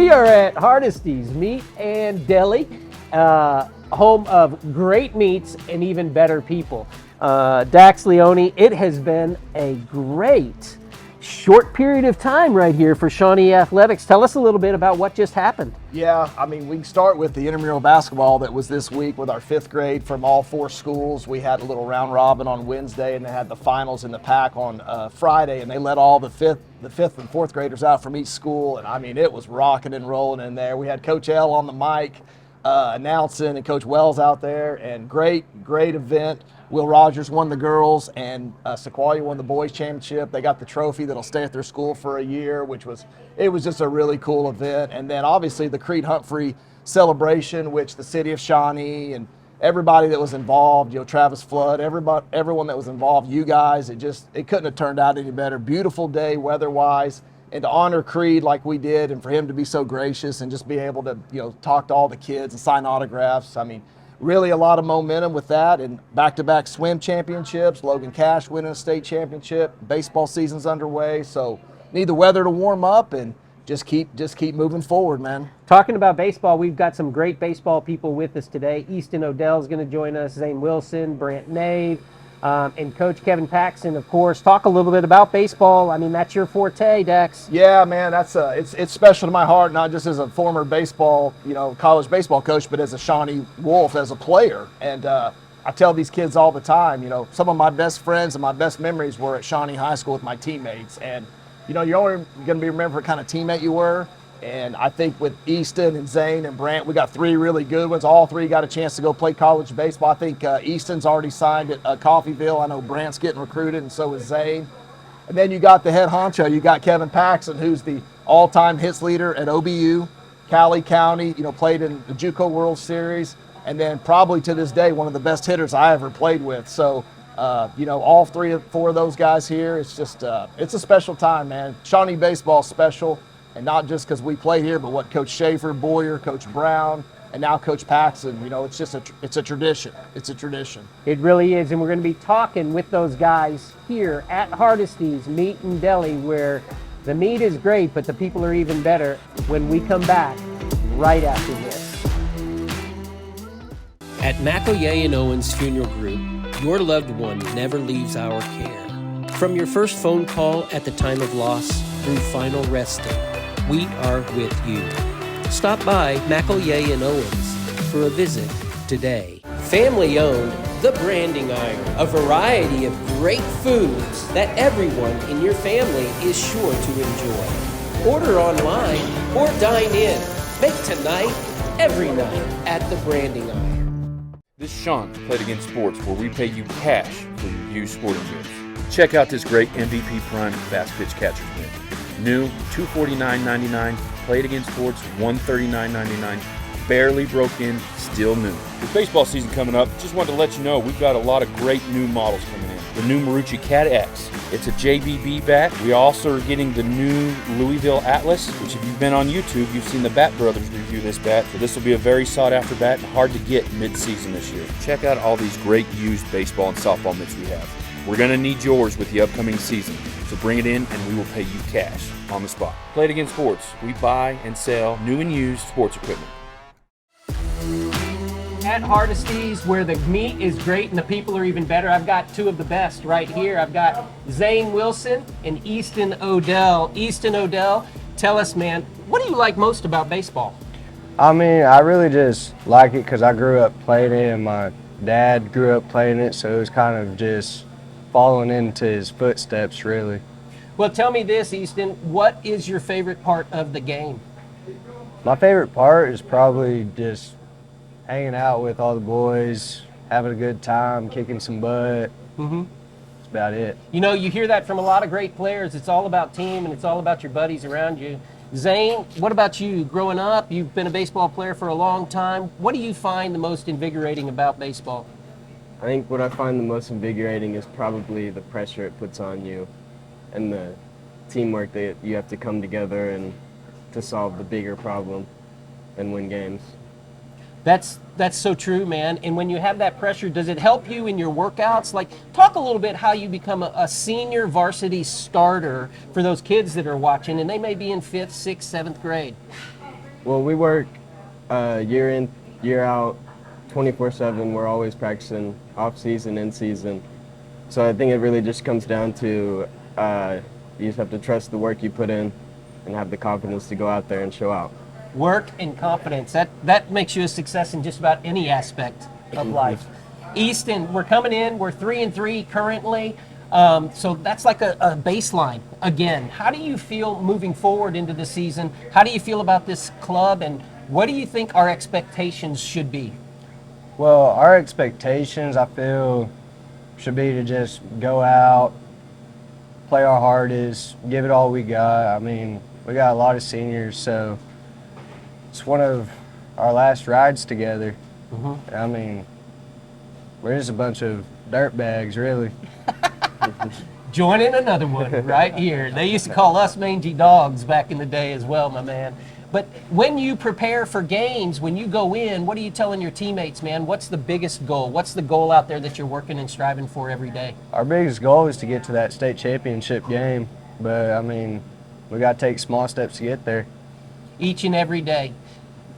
We are at Shaughnessy Meat and Deli, home of great meats and even better people. Dax Leone, it has been a great short period of time right here for Shawnee Athletics. Tell us a little bit about what just happened. Yeah, I mean, we can start with the intramural basketball that was this week with our 5th grade from all 4 schools. We had a little round robin on Wednesday, and they had the finals in the pack on Friday, and they let all the 5th and 4th graders out from each school, and I mean, it was rocking and rolling in there. We had Coach L on the mic announcing, and Coach Wells out there, and great event. Will Rogers won the girls, and Sequoia won the boys championship. They got the trophy that'll stay at their school for a year, it was just a really cool event. And then obviously the Creed Humphrey celebration, which the city of Shawnee and everybody that was involved, Travis Flood, everyone that was involved, you guys, it couldn't have turned out any better. Beautiful day weather-wise, and to honor Creed like we did, and for him to be so gracious and just be able to, talk to all the kids and sign autographs. I mean, really a lot of momentum with that, and back-to-back swim championships, Logan Cash winning a state championship, baseball season's underway, so need the weather to warm up and just keep moving forward, man. Talking about baseball, we've got some great baseball people with us today. Easton Odell is going to join us, Zane Wilson, Brant Nave, and Coach Kevin Paxon, of course. Talk a little bit about baseball. I mean, that's your forte, Dax. Yeah, man, that's it's special to my heart, not just as a former baseball, college baseball coach, but as a Shawnee Wolf, as a player. And I tell these kids all the time, some of my best friends and my best memories were at Shawnee High School with my teammates. And you're only going to be remembered for what kind of teammate you were. And I think with Easton and Zane and Brant, we got 3 really good ones. All 3 got a chance to go play college baseball. I think Easton's already signed at Coffeyville. I know Brant's getting recruited, and so is Zane. And then you got the head honcho. You got Kevin Paxon, who's the all-time hits leader at OBU, Cali County, played in the JUCO World Series, and then probably to this day one of the best hitters I ever played with. So, all 3 or 4 of those guys here, it's just it's a special time, man. Shawnee baseball is special. And not just because we play here, but what Coach Schaefer, Boyer, Coach Brown, and now Coach Paxon, it's a tradition. It's a tradition. It really is, and we're going to be talking with those guys here at Shaughnessy Meat and Deli, where the meat is great, but the people are even better, when we come back right after this. At McElroy and Owens Funeral Group, your loved one never leaves our care. From your first phone call at the time of loss through final resting, we are with you. Stop by McElroy and Owens for a visit today. Family owned, The Branding Iron, a variety of great foods that everyone in your family is sure to enjoy. Order online or dine in. Make tonight every night at The Branding Iron. This is Sean, Played Against Sports, where we pay you cash for your used sporting goods. Check out this great MVP Prime Fast Pitch Catcher kit. New, $249.99. Played Against Sports, $139.99. Barely broke in, still new. With baseball season coming up, just wanted to let you know we've got a lot of great new models coming in. The new Marucci Cat X. It's a JBB bat. We also are getting the new Louisville Atlas, which if you've been on YouTube, you've seen the Bat Brothers review this bat. So this will be a very sought after bat and hard to get mid-season this year. Check out all these great used baseball and softball mitts we have. We're going to need yours with the upcoming season, so bring it in and we will pay you cash on the spot. Played Against Sports. We buy and sell new and used sports equipment. At Shaughnessy, where the meat is great and the people are even better, I've got 2 of the best right here. I've got Zane Wilson and Easton Odell. Easton Odell, tell us, man, what do you like most about baseball? I mean, I really just like it because I grew up playing it and my dad grew up playing it, so it was kind of just following into his footsteps, really. Well, tell me this, Easton, what is your favorite part of the game? My favorite part is probably just hanging out with all the boys, having a good time, kicking some butt. That's about it. You hear that from a lot of great players. It's all about team and it's all about your buddies around you. Zane, what about you? Growing up, you've been a baseball player for a long time. What do you find the most invigorating about baseball? I think what I find the most invigorating is probably the pressure it puts on you and the teamwork that you have to come together and to solve the bigger problem and win games. That's so true, man. And when you have that pressure, does it help you in your workouts? Like, talk a little bit how you become a senior varsity starter for those kids that are watching, and they may be in 5th, 6th, 7th grade. Well, we work year in, year out, 24/7. We're always practicing off season, in season. So I think it really just comes down to you just have to trust the work you put in and have the confidence to go out there and show out. Work and confidence. That makes you a success in just about any aspect of life. Easton, we're coming in. We're 3-3 currently. So that's like a baseline. Again, how do you feel moving forward into the season? How do you feel about this club, and what do you think our expectations should be? Well, our expectations, I feel, should be to just go out, play our hardest, give it all we got. I mean, we got a lot of seniors, so it's one of our last rides together. I mean, we're just a bunch of dirtbags, really. Joining another one right here. They used to call us mangy dogs back in the day as well, my man. But when you prepare for games, when you go in, what are you telling your teammates, man? What's the biggest goal? What's the goal out there that you're working and striving for every day? Our biggest goal is to get to that state championship game, but, I mean, we got to take small steps to get there. Each and every day.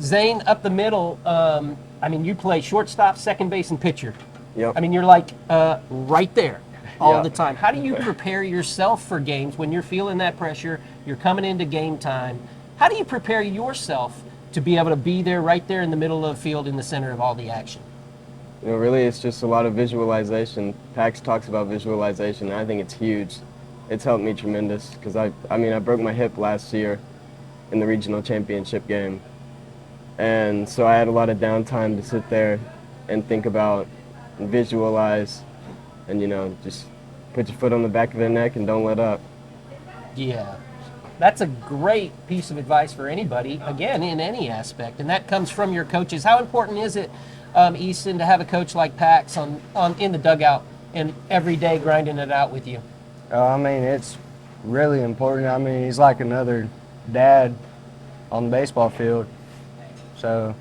Zane, up the middle, I mean, you play shortstop, second base, and pitcher. Yep. I mean, you're like right there all Yeah. the time. How do you prepare yourself for games when you're feeling that pressure, you're coming into game time? How do you prepare yourself to be able to be there right there in the middle of the field in the center of all the action? You know, really, it's just a lot of visualization. Pax talks about visualization, and I think it's huge. It's helped me tremendous because I broke my hip last year in the regional championship game. And so I had a lot of downtime to sit there and think about and visualize and, you know, just put your foot on the back of their neck and don't let up. Yeah. That's a great piece of advice for anybody, again, in any aspect, and that comes from your coaches. How important is it, Easton, to have a coach like Pax in the dugout and every day grinding it out with you? I mean, it's really important. I mean, he's like another dad on the baseball field. So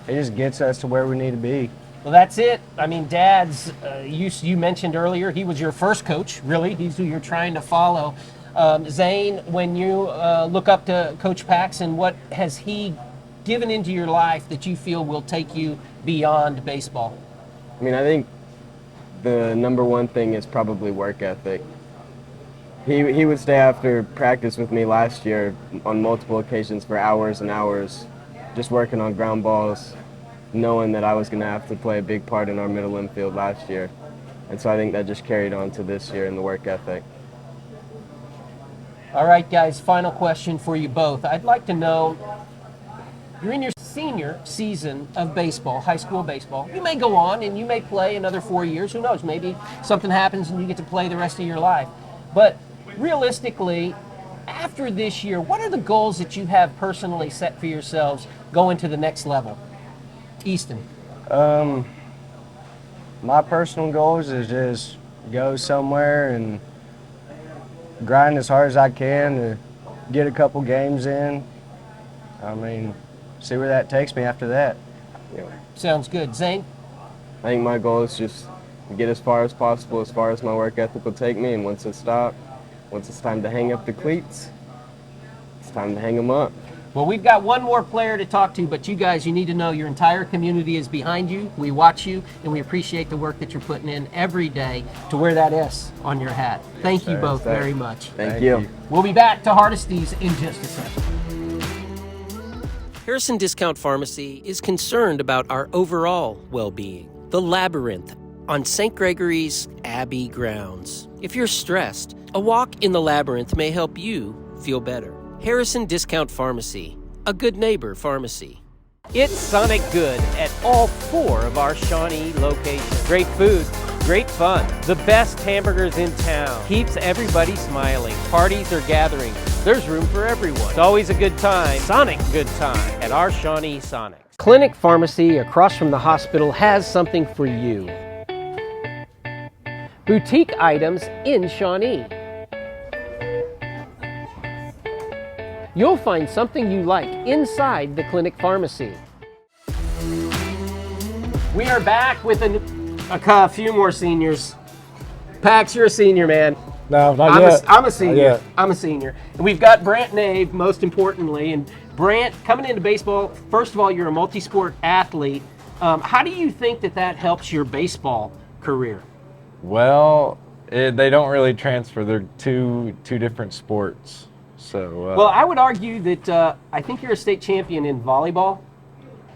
it just gets us to where we need to be. Well, that's it. I mean, Dad's, you mentioned earlier, he was your first coach, really. He's who you're trying to follow. Zane, when you look up to Coach Paxon, what has he given into your life that you feel will take you beyond baseball? I mean, I think the number one thing is probably work ethic. He would stay after practice with me last year on multiple occasions for hours and hours, just working on ground balls, knowing that I was going to have to play a big part in our middle infield last year. And so I think that just carried on to this year in the work ethic. All right, guys, final question for you both. I'd like to know, you're in your senior season of baseball, high school baseball. You may go on and you may play another 4 years. Who knows? Maybe something happens and you get to play the rest of your life. But realistically, after this year, what are the goals that you have personally set for yourselves going to the next level? Easton. My personal goals is just go somewhere and grind as hard as I can to get a couple games in. I mean, see where that takes me after that. Yeah. Sounds good. Zane? I think my goal is just to get as far as possible, as far as my work ethic will take me, and once it's time to hang up the cleats, it's time to hang them up. Well, we've got one more player to talk to, but you guys, you need to know your entire community is behind you. We watch you, and we appreciate the work that you're putting in every day to wear that S on your hat. Thank you both very much. Thank you. We'll be back to Hardesty's in just a second. Harrison Discount Pharmacy is concerned about our overall well-being. The Labyrinth on St. Gregory's Abbey grounds. If you're stressed, a walk in the Labyrinth may help you feel better. Harrison Discount Pharmacy, a good neighbor pharmacy. It's Sonic Good at all 4 of our Shawnee locations. Great food, great fun, the best hamburgers in town. Keeps everybody smiling. Parties or gatherings, there's room for everyone. It's always a good time, Sonic good time, at our Shawnee Sonic. Clinic Pharmacy across from the hospital has something for you. Boutique items in Shawnee. You'll find something you like inside the Clinic Pharmacy. We are back with a few more seniors. Pax, you're a senior, man. No, not yet. I'm a senior. Not yet. I'm a senior. And we've got Brant Nave, most importantly, and Brant, coming into baseball, first of all, you're a multi-sport athlete. How do you think that helps your baseball career? Well, they don't really transfer. They're two different sports. So. Well, I would argue that I think you're a state champion in volleyball.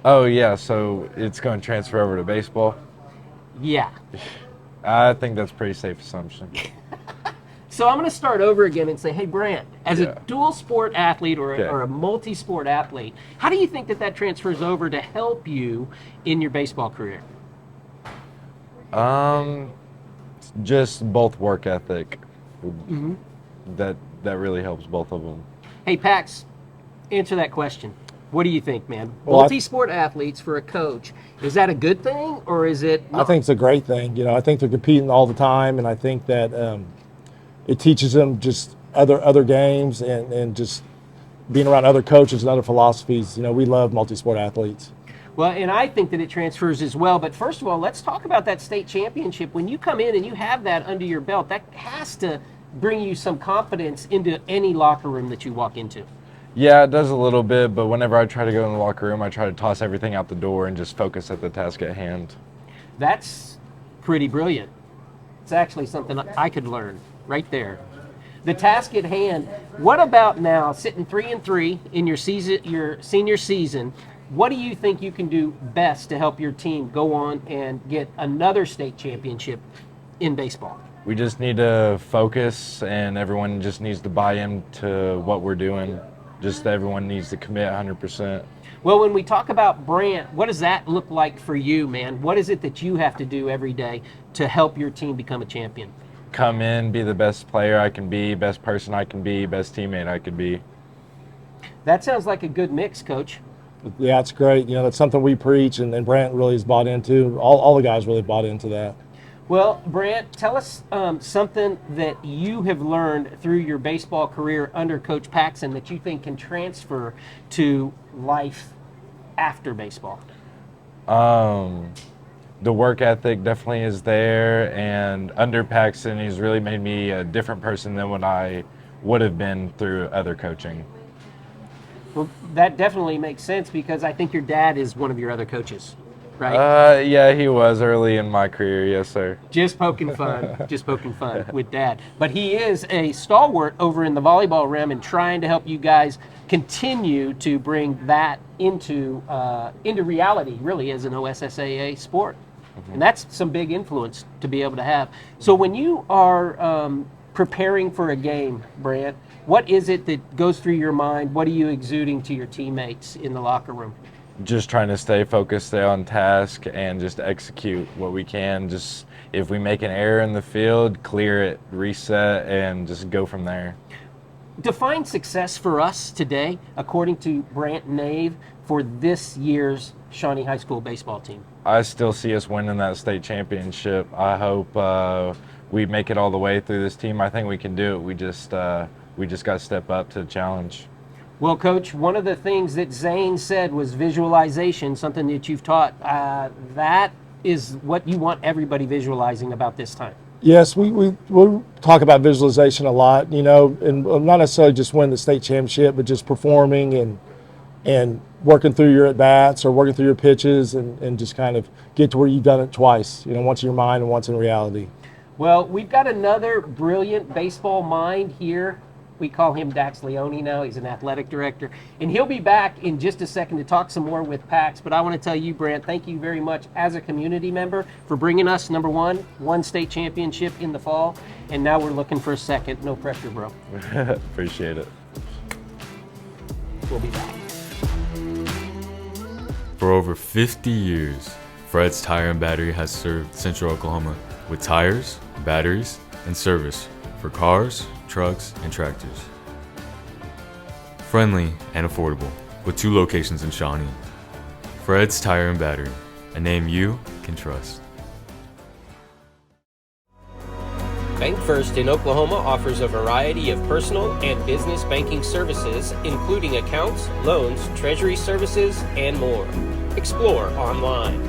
Oh yeah, so it's going to transfer over to baseball. Yeah. I think that's a pretty safe assumption. So I'm going to start over again and say, hey, Brant, as a dual sport athlete or a multi-sport athlete, how do you think that transfers over to help you in your baseball career? Just both work ethic. Mm-hmm. That really helps both of them. Hey, Pax, answer that question. What do you think, man? Well, Multi-sport athletes for a coach, is that a good thing or is it not? I think it's a great thing. I think they're competing all the time, and I think that it teaches them just other games and just being around other coaches and other philosophies. We love multi-sport athletes. Well, and I think that it transfers as well. But first of all, let's talk about that state championship. When you come in and you have that under your belt, that has to bring you some confidence into any locker room that you walk into. Yeah, it does a little bit, but whenever I try to go in the locker room, I try to toss everything out the door and just focus at the task at hand. That's pretty brilliant. It's actually something I could learn right there. The task at hand. What about now, sitting 3-3 in your senior season? What do you think you can do best to help your team go on and get another state championship in baseball? We just need to focus, and everyone just needs to buy into what we're doing. Just everyone needs to commit 100%. Well, when we talk about Brant, what does that look like for you, man? What is it that you have to do every day to help your team become a champion? Come in, be the best player I can be, best person I can be, best teammate I could be. That sounds like a good mix, Coach. Yeah, it's great. That's something we preach, and Brant really has bought into. All the guys really bought into that. Well, Brant, tell us something that you have learned through your baseball career under Coach Paxon that you think can transfer to life after baseball. The work ethic definitely is there, and under Paxon, he's really made me a different person than what I would have been through other coaching. Well, that definitely makes sense because I think your dad is one of your other coaches, right? Yeah, he was early in my career, yes, sir. Just poking fun with Dad. But he is a stalwart over in the volleyball realm and trying to help you guys continue to bring that into reality, really, as an OSSAA sport. Mm-hmm. And that's some big influence to be able to have. So when you are preparing for a game, Brant, what is it that goes through your mind? What are you exuding to your teammates in the locker room? Just trying to stay focused, stay on task, and just execute what we can. Just if we make an error in the field, clear it, reset, and just go from there. Define success for us today, according to Brant Nave, for this year's Shawnee High School baseball team. I still see us winning that state championship. I hope we make it all the way through this team. I think we can do it. We just got to step up to the challenge. Well, Coach, one of the things that Zane said was visualization, something that you've taught. That is what you want everybody visualizing about this time. Yes, we talk about visualization a lot, and not necessarily just winning the state championship, but just performing and working through your at-bats or working through your pitches and just kind of get to where you've done it twice, once in your mind and once in reality. Well, we've got another brilliant baseball mind here. We call him Dax Leone now. He's an athletic director. And he'll be back in just a second to talk some more with Pax. But I want to tell you, Brant, thank you very much as a community member for bringing us, number one state championship in the fall. And now we're looking for a second. No pressure, bro. Appreciate it. We'll be back. For over 50 years, Fred's Tire and Battery has served Central Oklahoma with tires, batteries, and service for cars, trucks, and tractors. Friendly and affordable, with 2 locations in Shawnee. Fred's Tire and Battery, a name you can trust. Bank First in Oklahoma offers a variety of personal and business banking services, including accounts, loans, treasury services, and more. Explore online.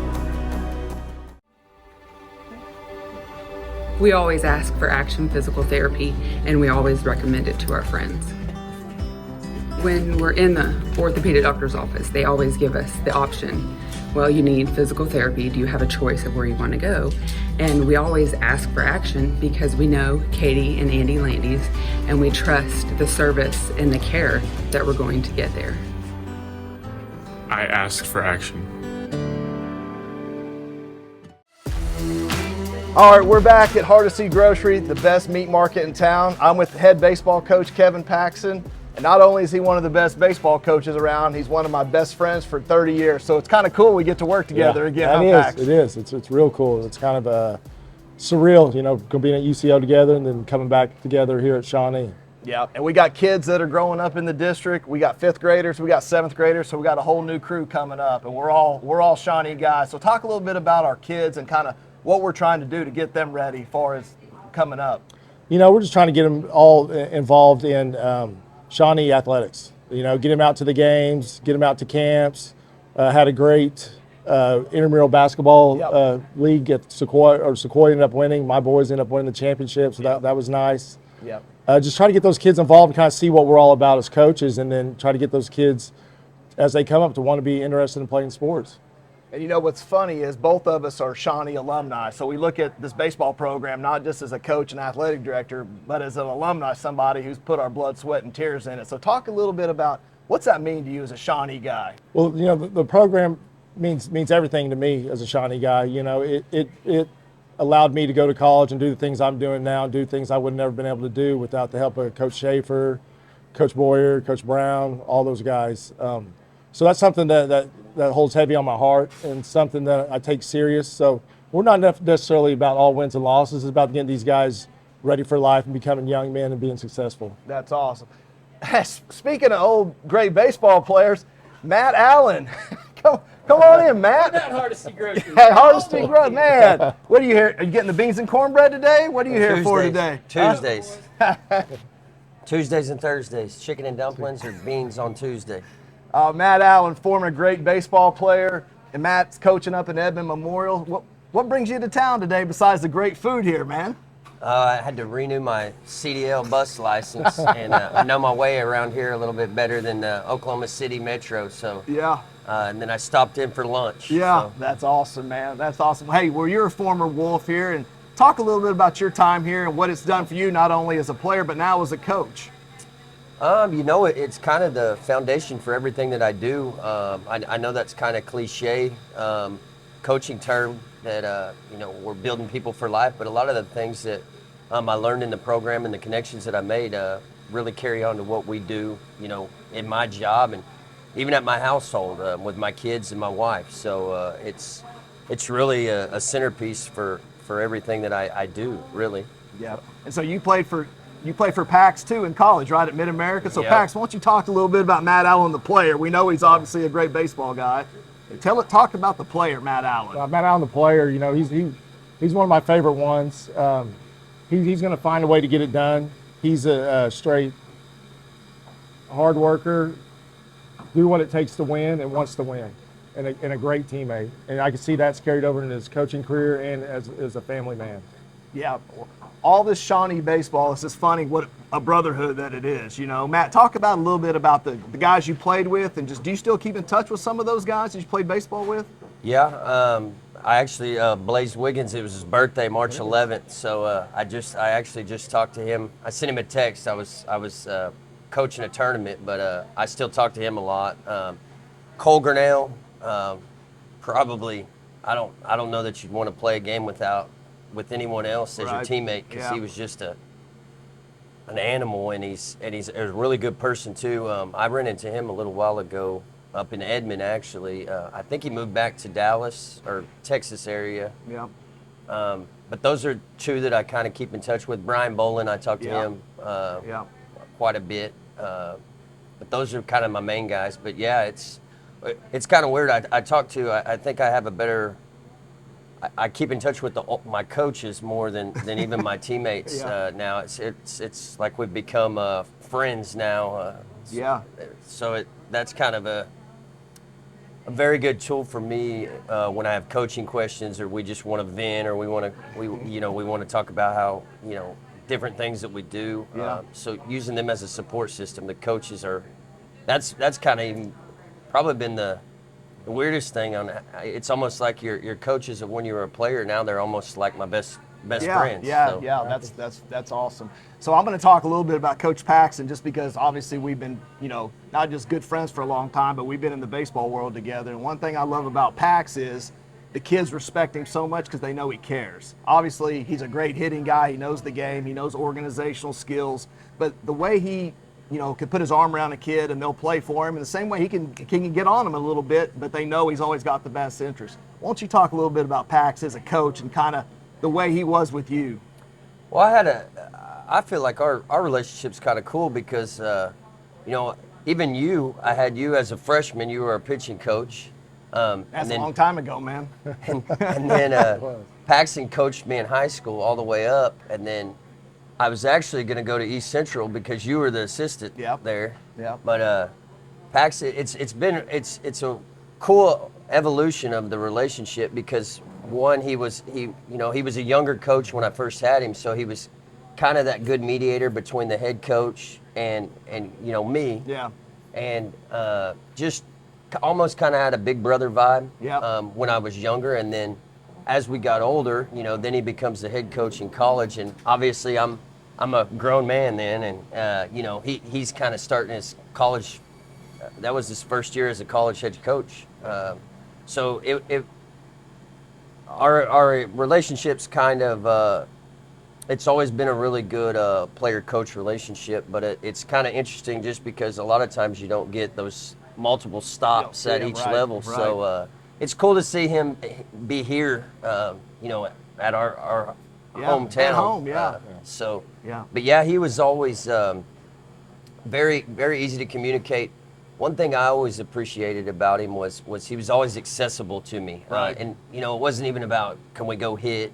We always ask for Action Physical Therapy, and we always recommend it to our friends. When we're in the orthopedic doctor's office, they always give us the option. Well, you need physical therapy. Do you have a choice of where you want to go? And we always ask for action because we know Katie and Andy Landys, and we trust the service and the care that we're going to get there. I ask for action. All right, we're back at Hardesty Grocery, the best meat market in town. I'm with head baseball coach Kevin Paxon. And not only is he one of the best baseball coaches around, he's one of my best friends for 30 years. So it's kind of cool we get to work together again. It is. It's real cool. It's kind of surreal, being at UCO together and then coming back together here at Shawnee. Yeah, and we got kids that are growing up in the district. We got 5th graders, we got 7th graders, so we got a whole new crew coming up, and we're all Shawnee guys. So talk a little bit about our kids and kind of what we're trying to do to get them ready as far as coming up. We're just trying to get them all involved in Shawnee athletics. Get them out to the games, get them out to camps. Had a great intramural basketball league at Sequoia. Sequoia ended up winning. My boys ended up winning the championship, so that was nice. Yep. Just try to get those kids involved and kind of see what we're all about as coaches, and then try to get those kids as they come up to want to be interested in playing sports. And what's funny is both of us are Shawnee alumni. So we look at this baseball program not just as a coach and athletic director, but as an alumni, somebody who's put our blood, sweat, and tears in it. So talk a little bit about what's that mean to you as a Shawnee guy? Well, the program means everything to me as a Shawnee guy. It allowed me to go to college and do the things I'm doing now, do things I would have never been able to do without the help of Coach Schaefer, Coach Boyer, Coach Brown, all those guys. So that's something that holds heavy on my heart and something that I take serious. So we're not necessarily about all wins and losses. It's about getting these guys ready for life and becoming young men and being successful. That's awesome. Speaking of old great baseball players, Matt Allen. Come on in, Matt. At Hardesty Grocery. At Hardesty Grocery, man. What are you here? Are you getting the beans and cornbread today? What are you here for today? Tuesdays. Tuesdays and Thursdays. Chicken and dumplings or beans on Tuesday. Matt Allen, former great baseball player, and Matt's coaching up at Edmond Memorial. What brings you to town today besides the great food here, man? I had to renew my CDL bus license, and I know my way around here a little bit better than Oklahoma City Metro. So yeah. And then I stopped in for lunch. Yeah, so. That's awesome, man. That's awesome. Hey, well, you're a former Wolf here, and talk a little bit about your time here and what it's done for you, not only as a player but now as a coach. It's kind of the foundation for everything that I do. I know that's kind of cliche coaching term that, we're building people for life, but a lot of the things that I learned in the program and the connections that I made really carry on to what we do, in my job and even at my household with my kids and my wife. So it's really a centerpiece for everything that I do, really. Yeah. And so you played for Pax too in college, right, at Mid-America. So, yep. Pax, why don't you talk a little bit about Matt Allen, the player? We know he's obviously a great baseball guy. Talk about the player, Matt Allen. Matt Allen, the player, he's one of my favorite ones. He's going to find a way to get it done. He's a straight hard worker, do what it takes to win, and wants to win, and a great teammate. And I can see that's carried over in his coaching career and as a family man. Yeah. All this Shawnee baseball, it's just funny what a brotherhood that it is. Matt, talk about a little bit about the guys you played with, and just do you still keep in touch with some of those guys that you played baseball with? Yeah, I actually Blaze Wiggins. It was his birthday, March 11th. So I actually just talked to him. I sent him a text. I was coaching a tournament, but I still talk to him a lot. Cole Grinnell, probably. I don't know that you'd want to play a game with anyone else as your teammate, because he was just an animal, and he's a really good person too. I ran into him a little while ago up in Edmond, actually. I think he moved back to Dallas or Texas area. Yeah. But those are two that I kind of keep in touch with. Brian Bolin, I talk to him quite a bit. But those are kind of my main guys. But yeah, it's kind of weird. I think I have a better. I keep in touch with my coaches more than even my teammates now. It's like we've become friends now. So that's kind of a very good tool for me when I have coaching questions, or we just want to vent, or we want to talk about how different things that we do. So using them as a support system, the coaches are that's kind of even probably been the weirdest thing. It's almost like your coaches of when you were a player. Now they're almost like my best friends. That's awesome. So I'm going to talk a little bit about Coach Paxon, just because obviously we've been, not just good friends for a long time, but we've been in the baseball world together. And one thing I love about Pax is the kids respect him so much because they know he cares. Obviously, he's a great hitting guy. He knows the game. He knows organizational skills. But the way he, can put his arm around a kid and they'll play for him, in the same way he can get on him a little bit, but they know he's always got the best interest. Why don't you talk a little bit about Pax as a coach and kind of the way he was with you? Well, I feel like our relationship's kind of cool because, even you, I had you as a freshman. You were a pitching coach. That's a long time ago, man. and then Paxon coached me in high school all the way up, and then I was actually going to go to East Central because you were the assistant there. Yeah. But Paxon, it's a cool evolution of the relationship because one, he was a younger coach when I first had him, so he was kind of that good mediator between the head coach and me. Yeah. And just almost kind of had a big brother vibe when I was younger, and then as we got older, then he becomes the head coach in college, and obviously I'm a grown man then, and he's kind of starting his college. That was his first year as a college head coach, so our relationship's kind of it's always been a really good player-coach relationship, but it's kind of interesting just because a lot of times you don't get those multiple stops at each level. Right. So it's cool to see him be here, at our hometown. At home, But yeah, he was always very, very easy to communicate. One thing I always appreciated about him was he was always accessible to me. Right. And it wasn't even about can we go hit.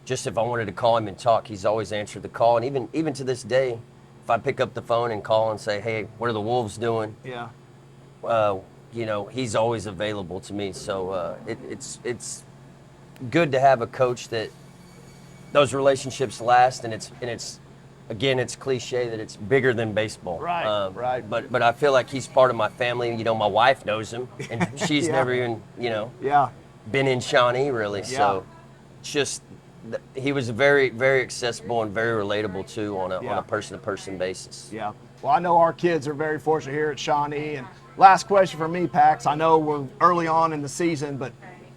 Just if I wanted to call him and talk, he's always answered the call. And even to this day, if I pick up the phone and call and say, hey, what are the Wolves doing? Yeah. He's always available to me. So it's good to have a coach that those relationships last, and it's again, it's cliche that it's bigger than baseball. Right. Right. But I feel like he's part of my family. My wife knows him, and she's never even been in Shawnee really. So it's just he was very, very accessible and very relatable too on a person-to-person basis. Yeah. Well, I know our kids are very fortunate here at Shawnee. And last question for me, Pax. I know we're early on in the season, but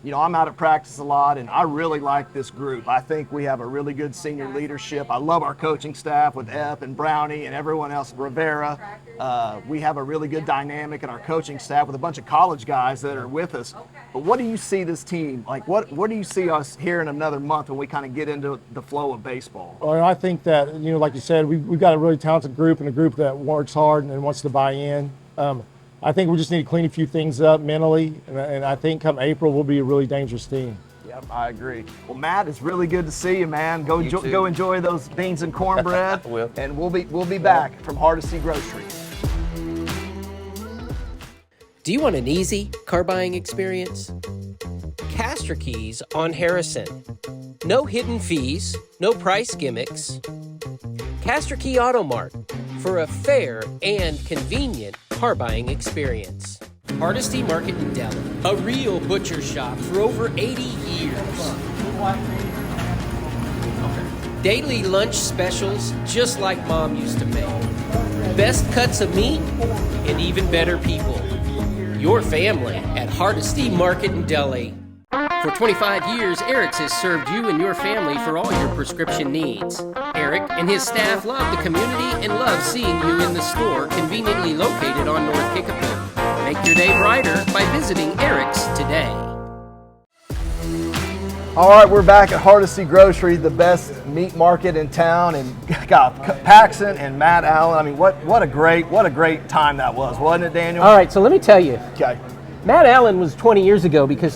I'm out at practice a lot, and I really like this group. I think we have a really good senior leadership. I love our coaching staff with Ep and Brownie and everyone else, Rivera. We have a really good dynamic in our coaching staff with a bunch of college guys that are with us. But what do you see this team, like what do you see us here in another month when we kind of get into the flow of baseball? Well, I think that, like you said, we've got a really talented group and a group that works hard and wants to buy in. I think we just need to clean a few things up mentally, and I think come April we'll be a really dangerous team. Yep, I agree. Well, Matt, it's really good to see you, man. Go enjoy those beans and cornbread. I will. And we'll be back from Hardesty Grocery. Do you want an easy car buying experience? Castor Keys on Harrison. No hidden fees, no price gimmicks. Castor Key Auto Mart for a fair and convenient car buying experience. Hardesty Market in Delhi, a real butcher shop for over 80 years. Daily lunch specials just like Mom used to make. Best cuts of meat and even better people. Your family at Hardesty Market in Delhi. For 25 years, Eric's has served you and your family for all your prescription needs. Eric and his staff love the community and love seeing you in the store conveniently located on North Kickapoo. Make your day brighter by visiting Eric's today. All right, we're back at Hardesty Grocery, the best meat market in town, and got Paxon and Matt Allen. I mean, what a great time that was, wasn't it, Daniel? All right, so let me tell you. Okay. Matt Allen was 20 years ago because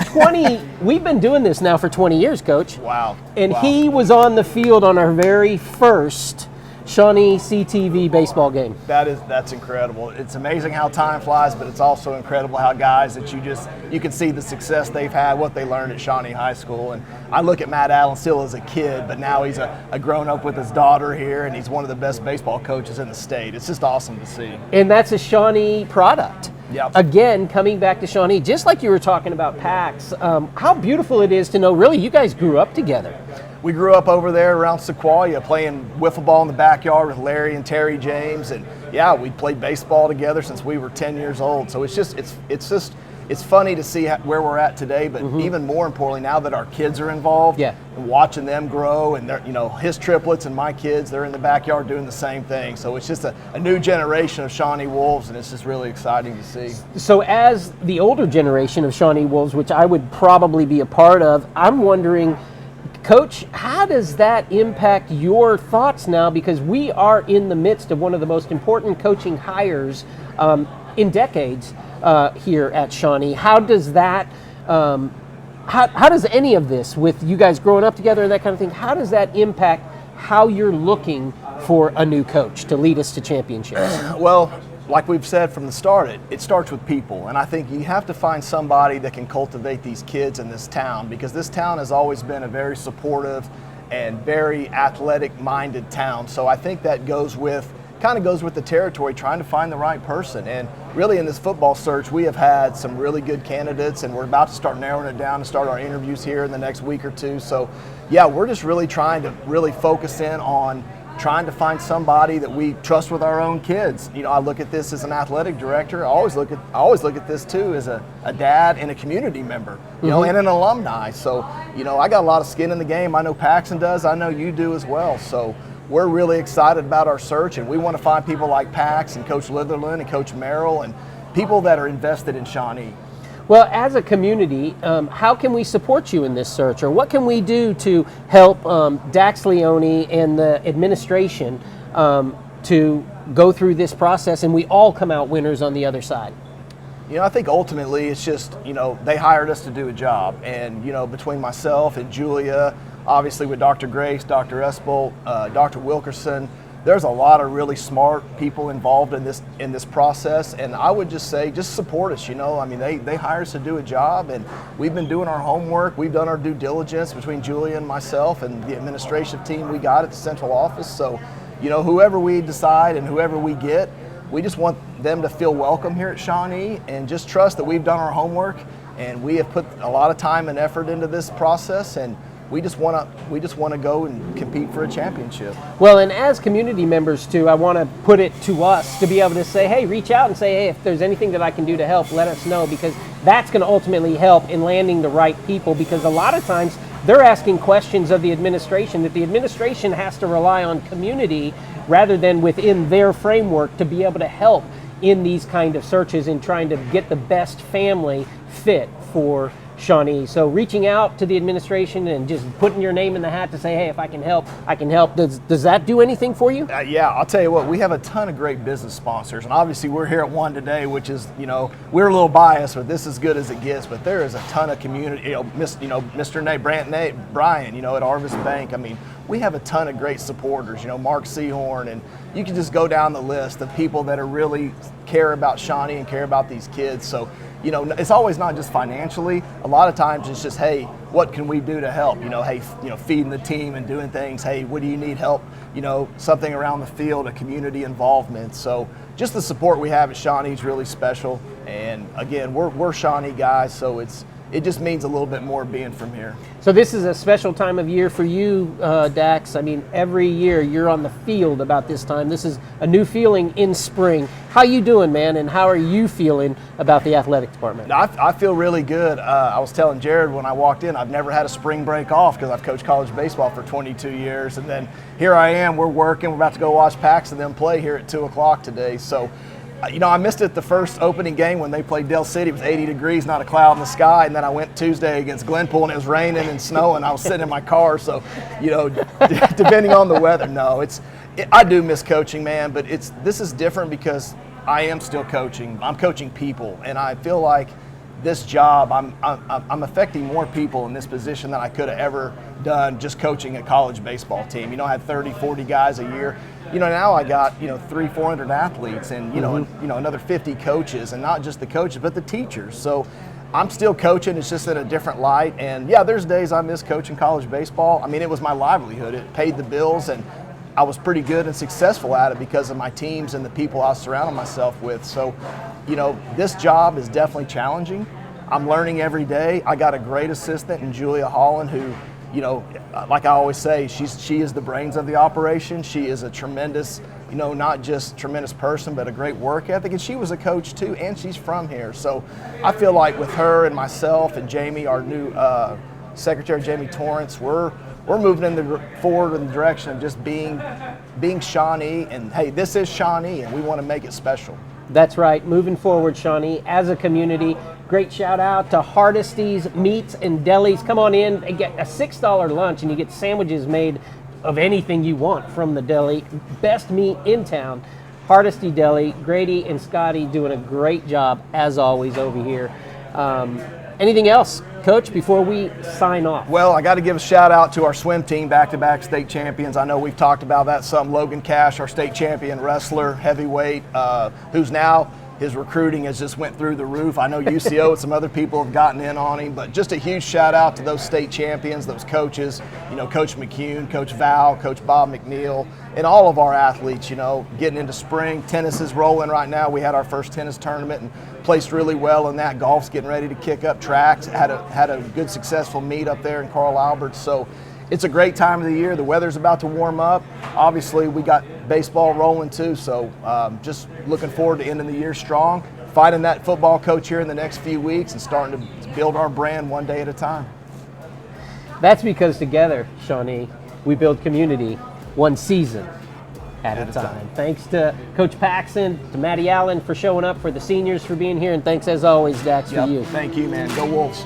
we've been doing this now for 20 years, Coach. Wow. And he was on the field on our very first Shawnee CTV baseball game. That's incredible. It's amazing how time flies, but it's also incredible how guys that you can see the success they've had, what they learned at Shawnee High School. And I look at Matt Allen still as a kid, but now he's a grown up with his daughter here, and he's one of the best baseball coaches in the state. It's just awesome to see. And that's a Shawnee product. Yep. Again, coming back to Shawnee, just like you were talking about Pax, how beautiful it is to know really you guys grew up together. We grew up over there around Sequoia playing wiffle ball in the backyard with Larry and Terry James, and yeah, we played baseball together since we were 10 years old. So it's funny to see where we're at today, but even more importantly, now that our kids are involved, and watching them grow, and they're, his triplets and my kids, they're in the backyard doing the same thing. So it's just a new generation of Shawnee Wolves, and it's just really exciting to see. So as the older generation of Shawnee Wolves, which I would probably be a part of, I'm wondering, Coach, how does that impact your thoughts now? Because we are in the midst of one of the most important coaching hires in decades here at Shawnee. How does that, how does any of this, with you guys growing up together and that kind of thing, how does that impact how you're looking for a new coach to lead us to championships? Well, like we've said from the start, it starts with people. And I think you have to find somebody that can cultivate these kids in this town, because this town has always been a very supportive and very athletic-minded town. So I think that kind of goes with the territory, trying to find the right person. And really in this football search, we have had some really good candidates, and we're about to start narrowing it down and start our interviews here in the next week or two. So yeah, we're just really trying to really focus in on trying to find somebody that we trust with our own kids. I look at this as an athletic director. I always look at this too as a dad and a community member, and an alumni. So, I got a lot of skin in the game. I know Paxon does. I know you do as well. So we're really excited about our search, and we want to find people like Pax and Coach Litherland and Coach Merrill and people that are invested in Shawnee. Well, as a community, how can we support you in this search, or what can we do to help Dax Leone and the administration to go through this process and we all come out winners on the other side? I think ultimately it's just, they hired us to do a job. And, between myself and Julia, obviously with Dr. Grace, Dr. Espel, Dr. Wilkerson, there's a lot of really smart people involved in this process, and I would just say, just support us. They hire us to do a job, and we've been doing our homework. We've done our due diligence between Julia and myself and the administrative team we got at the central office. So, whoever we decide and whoever we get, we just want them to feel welcome here at Shawnee, and just trust that we've done our homework and we have put a lot of time and effort into this process, and we just want to go and compete for a championship. Well, and as community members too, I want to put it to us to be able to say, hey, reach out and say, hey, if there's anything that I can do to help, let us know, because that's going to ultimately help in landing the right people. Because a lot of times they're asking questions of the administration that the administration has to rely on community rather than within their framework to be able to help in these kind of searches and trying to get the best family fit for Shawnee. So reaching out to the administration and just putting your name in the hat to say, hey, if I can help, I can help. Does that do anything for you? Yeah, I'll tell you what, we have a ton of great business sponsors, and obviously we're here at one today, which is, we're a little biased, but this is as good as it gets. But there is a ton of community, Mr. Nate, Brant Nave, Brian, at Arvis Bank. We have a ton of great supporters, Mark Seahorn, and you can just go down the list of people that are really care about Shawnee and care about these kids. So, it's always not just financially. A lot of times it's just, hey, what can we do to help? Hey, feeding the team and doing things. Hey, what do you need help? Something around the field, a community involvement. So just the support we have at Shawnee is really special. And again, we're Shawnee guys, so it just means a little bit more being from here. So this is a special time of year for you, Dax. Every year you're on the field about this time. This is a new feeling in spring. How you doing, man, and how are you feeling about the athletic department? I feel really good. I was telling Jared when I walked in, I've never had a spring break off because I've coached college baseball for 22 years. And then here I am, we're working. We're about to go watch Paxon and them play here at 2 o'clock today. So, I missed it the first opening game when they played Del City. It was 80 degrees, not a cloud in the sky. And then I went Tuesday against Glenpool, and it was raining and snowing. I was sitting in my car. So, depending on the weather, I do miss coaching, man. But this is different because I am still coaching. I'm coaching people. And I feel like, this job, I'm affecting more people in this position than I could have ever done just coaching a college baseball team. I had 30, 40 guys a year. Now I got 300-400 athletes and another 50 coaches, and not just the coaches but the teachers. So I'm still coaching, it's just in a different light. And yeah, there's days I miss coaching college baseball. I mean, it was my livelihood. It paid the bills, and I was pretty good and successful at it because of my teams and the people I was surrounding myself with. So, this job is definitely challenging. I'm learning every day. I got a great assistant in Julia Holland who, like I always say, she is the brains of the operation. She is a tremendous, not just tremendous person, but a great work ethic. And she was a coach too, and she's from here. So I feel like with her and myself and Jamie, our new secretary, Jamie Torrance, we're moving forward in the direction of just being Shawnee. And hey, this is Shawnee, and we want to make it special. That's right. Moving forward, Shawnee, as a community. Great shout out to Hardesty's Meats and Delis. Come on in and get a $6 lunch, and you get sandwiches made of anything you want from the deli. Best meat in town. Hardesty Deli. Grady and Scotty doing a great job as always over here. Anything else, Coach, before we sign off? Well, I got to give a shout out to our swim team, back-to-back state champions. I know we've talked about that some. Logan Cash, our state champion wrestler, heavyweight, who's now, his recruiting has just went through the roof. I know UCO and some other people have gotten in on him, but just a huge shout out to those state champions, those coaches, Coach McCune, Coach Val, Coach Bob McNeil, and all of our athletes, getting into spring. Tennis is rolling right now. We had our first tennis tournament and placed really well in that. Golf's getting ready to kick up. Tracks had a good successful meet up there in Carl Albert. So it's a great time of the year. The weather's about to warm up. Obviously, we got baseball rolling too. So just looking forward to ending the year strong, finding that football coach here in the next few weeks, and starting to build our brand one day at a time. That's because together, Shawnee, we build community one season at a time. Thanks to Coach Paxon, to Matty Allen for showing up, for the seniors for being here, and thanks as always, Dax, for you. Thank you, man. Go Wolves.